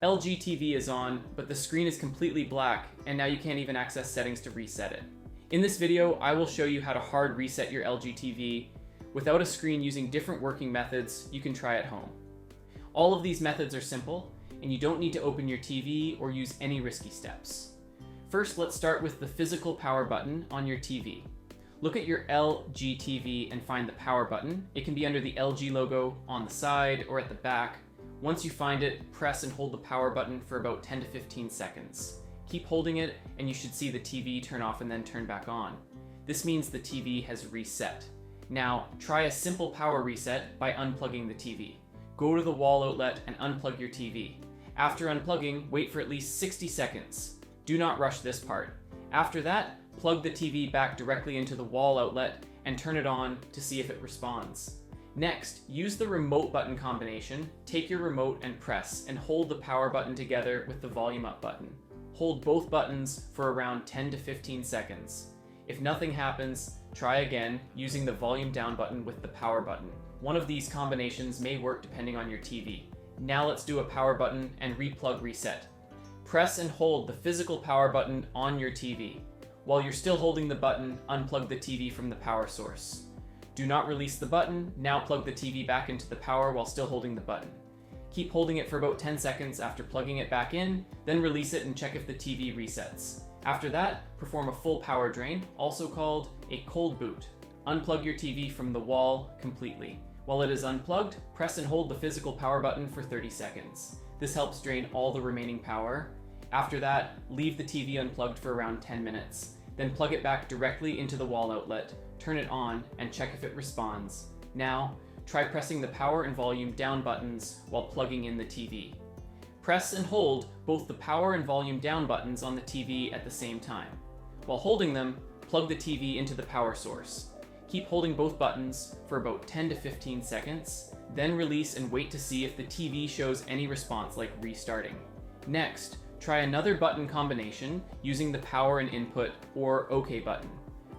LG TV is on, but the screen is completely black, and now you can't even access settings to reset it. In this video, I will show you how to hard reset your LG TV without a screen using different working methods you can try at home. All of these methods are simple, and you don't need to open your TV or use any risky steps. First, let's start with the physical power button on your TV. Look at your LG TV and find the power button. It can be under the LG logo, on the side, or at the back. Once you find it, press and hold the power button for about 10 to 15 seconds. Keep holding it and you should see the TV turn off and then turn back on. This means the TV has reset. Now, try a simple power reset by unplugging the TV. Go to the wall outlet and unplug your TV. After unplugging, wait for at least 60 seconds. Do not rush this part. After that, plug the TV back directly into the wall outlet and turn it on to see if it responds. Next, use the remote button combination. Take your remote and press and hold the power button together with the volume up button. Hold both buttons for around 10 to 15 seconds. If nothing happens, try again using the volume down button with the power button. One of these combinations may work depending on your TV. Now let's do a power button and replug reset. Press and hold the physical power button on your TV. While you're still holding the button, unplug the TV from the power source. Do not release the button. Now plug the TV back into the power while still holding the button. Keep holding it for about 10 seconds after plugging it back in, then release it and check if the TV resets. After that, perform a full power drain, also called a cold boot. Unplug your TV from the wall completely. While it is unplugged, press and hold the physical power button for 30 seconds. This helps drain all the remaining power. After that, leave the TV unplugged for around 10 minutes. Then plug it back directly into the wall outlet, turn it on, and check if it responds. Now, try pressing the power and volume down buttons while plugging in the TV. Press and hold both the power and volume down buttons on the TV at the same time. While holding them, plug the TV into the power source. Keep holding both buttons for about 10 to 15 seconds, then release and wait to see if the TV shows any response like restarting. Next, try another button combination using the power and input or OK button.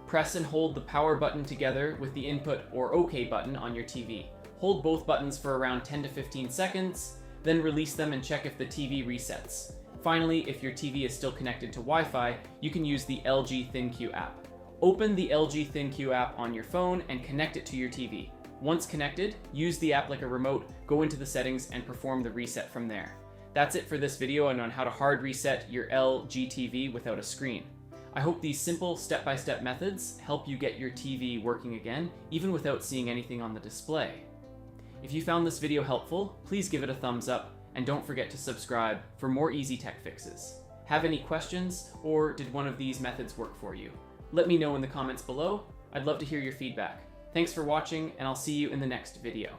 Press and hold the power button together with the input or OK button on your TV. Hold both buttons for around 10 to 15 seconds, then release them and check if the TV resets. Finally, if your TV is still connected to Wi-Fi, you can use the LG ThinQ app. Open the LG ThinQ app on your phone and connect it to your TV. Once connected, use the app like a remote, go into the settings and perform the reset from there. That's it for this video on how to hard reset your LG TV without a screen. I hope these simple step-by-step methods help you get your TV working again, even without seeing anything on the display. If you found this video helpful, please give it a thumbs up, and don't forget to subscribe for more easy tech fixes. Have any questions, or did one of these methods work for you? Let me know in the comments below. I'd love to hear your feedback. Thanks for watching, and I'll see you in the next video.